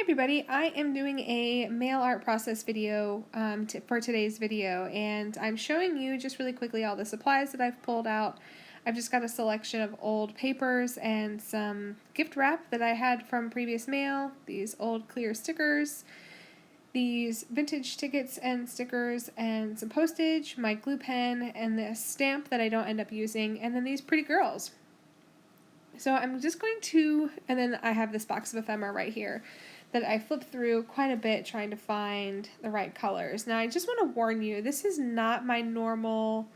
Everybody, I am doing a mail art process video for today's video, and I'm showing you just really quickly all the supplies that I've pulled out. I've just got a selection of old papers and some gift wrap that I had from previous mail, these old clear stickers, these vintage tickets and stickers, and some postage, my glue pen, and this stamp that I don't end up using, and then these pretty girls. So I'm just going to, and then I have this box of ephemera right here that I flipped through quite a bit trying to find the right colors. Now I just want to warn you, this is not my normal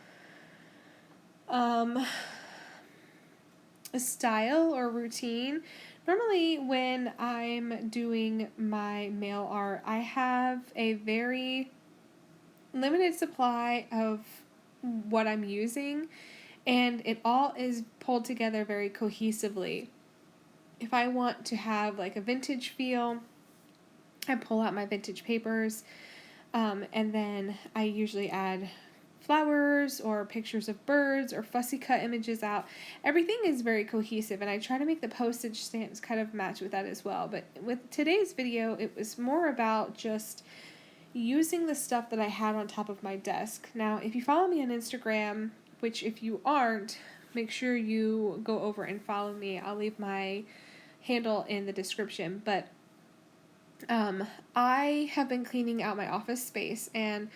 style or routine. Normally when I'm doing my mail art, I have a very limited supply of what I'm using, and it all is pulled together very cohesively. If I want to have like a vintage feel, I pull out my vintage papers, and then I usually add flowers or pictures of birds or fussy cut images out. Everything is very cohesive, and I try to make the postage stamps kind of match with that as well. But with today's video, it was more about just using the stuff that I had on top of my desk. Now, if you follow me on Instagram, which if you aren't, make sure you go over and follow me. I'll leave my handle in the description. But I have been cleaning out my office space and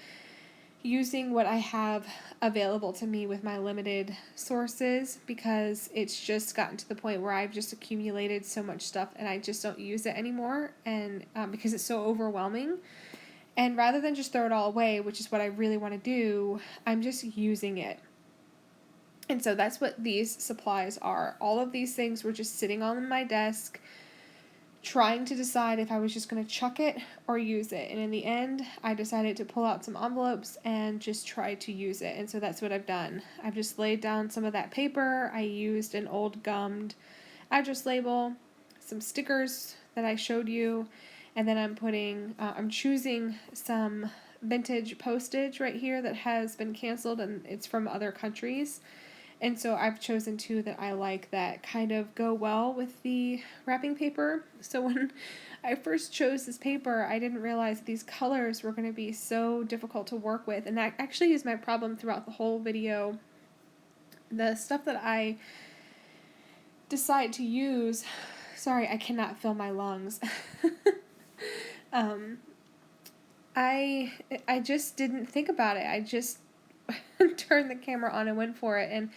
using what I have available to me with my limited sources, because it's just gotten to the point where I've just accumulated so much stuff and I just don't use it anymore, and because it's so overwhelming. And rather than just throw it all away, which is what I really want to do, I'm just using it. And so that's what these supplies are. All of these things were just sitting on my desk, trying to decide if I was just going to chuck it or use it. And in the end, I decided to pull out some envelopes and just try to use it. And so that's what I've done. I've just laid down some of that paper. I used an old gummed address label, some stickers that I showed you, and then I'm choosing some vintage postage right here that has been canceled, and it's from other countries. And so I've chosen two that I like that kind of go well with the wrapping paper. So when I first chose this paper, I didn't realize that these colors were going to be so difficult to work with. And that actually is my problem throughout the whole video. The stuff that I decide to use, sorry, I cannot feel my lungs. I just didn't think about it. I just turned the camera on and went for it, and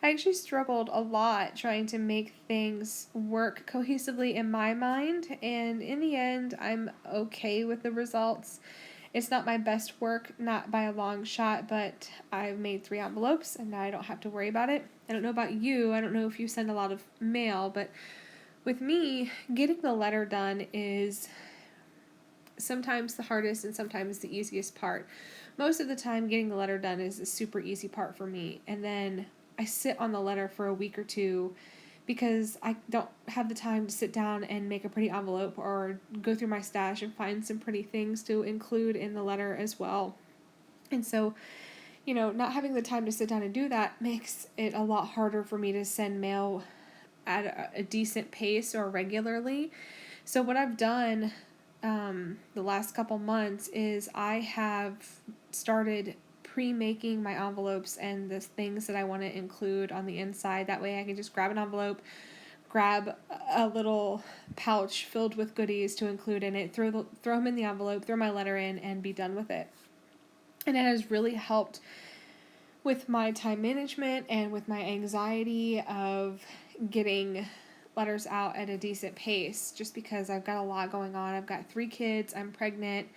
I actually struggled a lot trying to make things work cohesively in my mind, and in the end I'm okay with the results. It's not my best work, not by a long shot, but I've made 3 envelopes and now I don't have to worry about it. I don't know about you, I don't know if you send a lot of mail, but with me, getting the letter done is sometimes the hardest and sometimes the easiest part. Most of the time, getting the letter done is a super easy part for me, and then I sit on the letter for a week or two because I don't have the time to sit down and make a pretty envelope or go through my stash and find some pretty things to include in the letter as well. And so, not having the time to sit down and do that makes it a lot harder for me to send mail at a decent pace or regularly. So what I've done the last couple months is I have started pre-making my envelopes and the things that I want to include on the inside. That way I can just grab an envelope, grab a little pouch filled with goodies to include in it, throw them in the envelope, throw my letter in, and be done with it. And it has really helped with my time management and with my anxiety of getting letters out at a decent pace, just because I've got a lot going on. I've got 3 kids, I'm pregnant,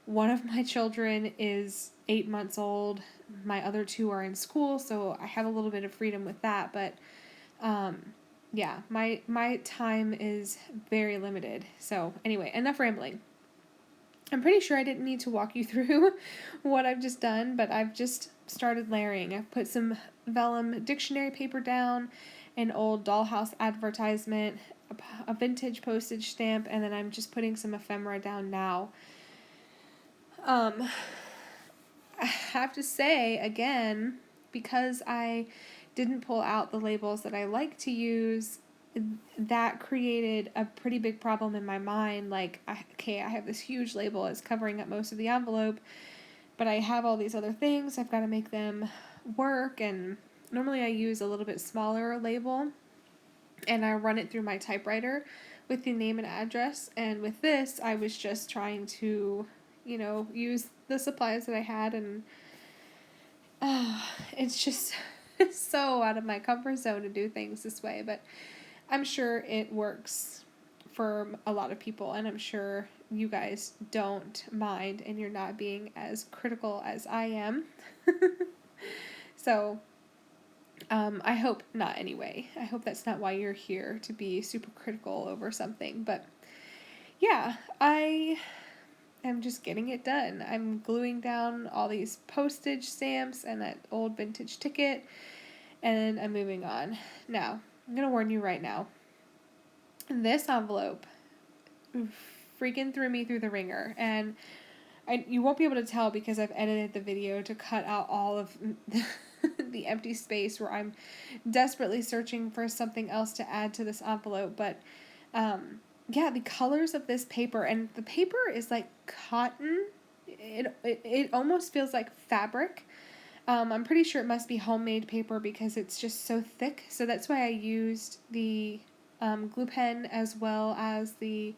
one of my children is 8 months old, my other 2 are in school, so I have a little bit of freedom with that, but yeah, my time is very limited. So anyway, enough rambling. I'm pretty sure I didn't need to walk you through what I've just done, but I've just started layering. I've put some vellum dictionary paper down, an old dollhouse advertisement, a vintage postage stamp, and then I'm just putting some ephemera down now. I have to say, again, because I didn't pull out the labels that I like to use, that created a pretty big problem in my mind. Like, I have this huge label, it's covering up most of the envelope, but I have all these other things, I've got to make them work, and normally I use a little bit smaller label, and I run it through my typewriter with the name and address, and with this, I was just trying to, use the supplies that I had, and it's just so out of my comfort zone to do things this way, but I'm sure it works for a lot of people, and I'm sure you guys don't mind and you're not being as critical as I am. So, I hope not anyway. I hope that's not why you're here, to be super critical over something. But yeah, I am just getting it done. I'm gluing down all these postage stamps and that old vintage ticket, and I'm moving on. Now, I'm going to warn you right now. This envelope freaking threw me through the ringer, and you won't be able to tell because I've edited the video to cut out all of the empty space where I'm desperately searching for something else to add to this envelope. But yeah, the colors of this paper, and the paper is like cotton. It almost feels like fabric. I'm pretty sure it must be homemade paper because it's just so thick. So that's why I used the glue pen as well as the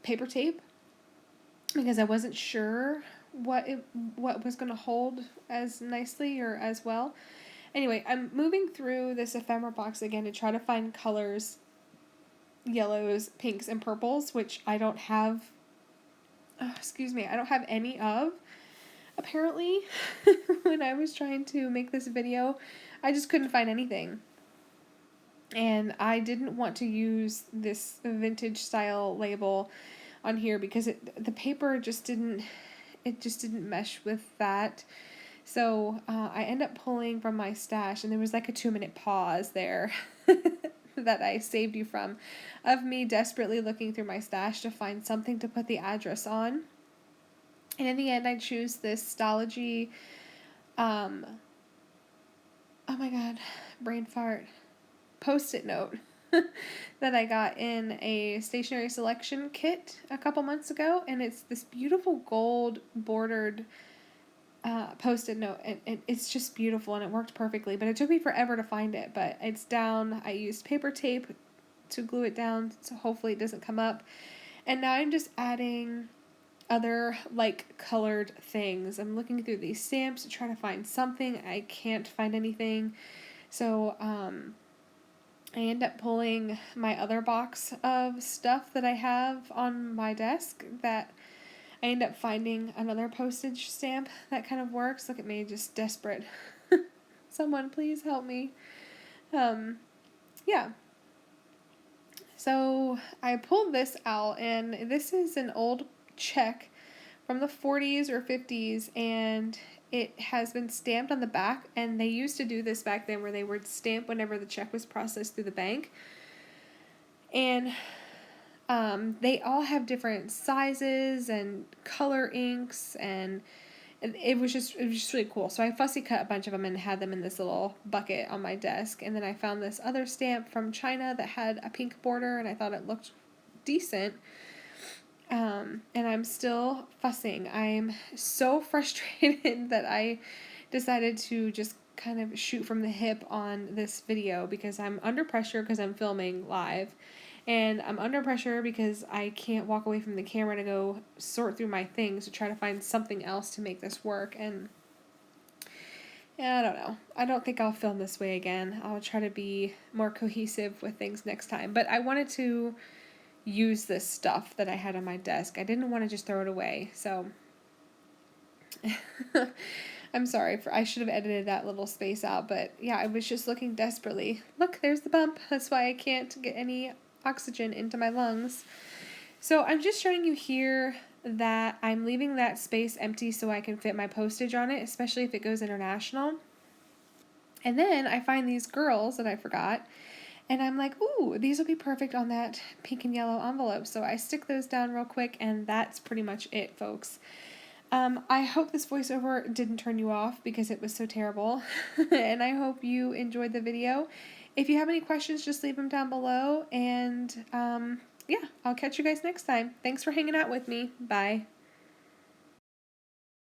paper tape, because I wasn't sure what was going to hold as nicely or as well. Anyway, I'm moving through this ephemera box again to try to find colors, yellows, pinks, and purples, which I don't have, I don't have any of, apparently. When I was trying to make this video, I just couldn't find anything. And I didn't want to use this vintage style label on here because the paper just didn't mesh with that. So I end up pulling from my stash, and there was like a 2-minute pause there that I saved you from, of me desperately looking through my stash to find something to put the address on. And in the end, I choose this Stalogy, oh my god, brain fart, Post-it note that I got in a stationery selection kit a couple months ago, and it's this beautiful gold bordered Post-it note, and it's just beautiful, and it worked perfectly, but it took me forever to find it, but it's down. I used paper tape to glue it down, so hopefully it doesn't come up, and now I'm just adding other like colored things. I'm looking through these stamps to try to find something. I can't find anything, so I end up pulling my other box of stuff that I have on my desk, that I end up finding another postage stamp that kind of works. Look at me, just desperate. Someone please help me. Yeah. So I pulled this out, and this is an old check from the 40s or 50s, and it has been stamped on the back, and they used to do this back then where they would stamp whenever the check was processed through the bank. And they all have different sizes and color inks, and it was just really cool. So I fussy cut a bunch of them and had them in this little bucket on my desk, and then I found this other stamp from China that had a pink border, and I thought it looked decent. And I'm still fussing. I'm so frustrated that I decided to just kind of shoot from the hip on this video, because I'm under pressure because I'm filming live, and I'm under pressure because I can't walk away from the camera to go sort through my things to try to find something else to make this work. And yeah, I don't know. I don't think I'll film this way again. I'll try to be more cohesive with things next time. But I wanted to use this stuff that I had on my desk. I didn't want to just throw it away, so I'm sorry, I should have edited that little space out, but yeah, I was just looking desperately. Look, there's the bump. That's why I can't get any oxygen into my lungs. So I'm just showing you here that I'm leaving that space empty so I can fit my postage on it, especially if it goes international. And then I find these girls that I forgot, and I'm like, ooh, these will be perfect on that pink and yellow envelope. So I stick those down real quick, and that's pretty much it, folks. I hope this voiceover didn't turn you off because it was so terrible. And I hope you enjoyed the video. If you have any questions, just leave them down below. And yeah, I'll catch you guys next time. Thanks for hanging out with me. Bye.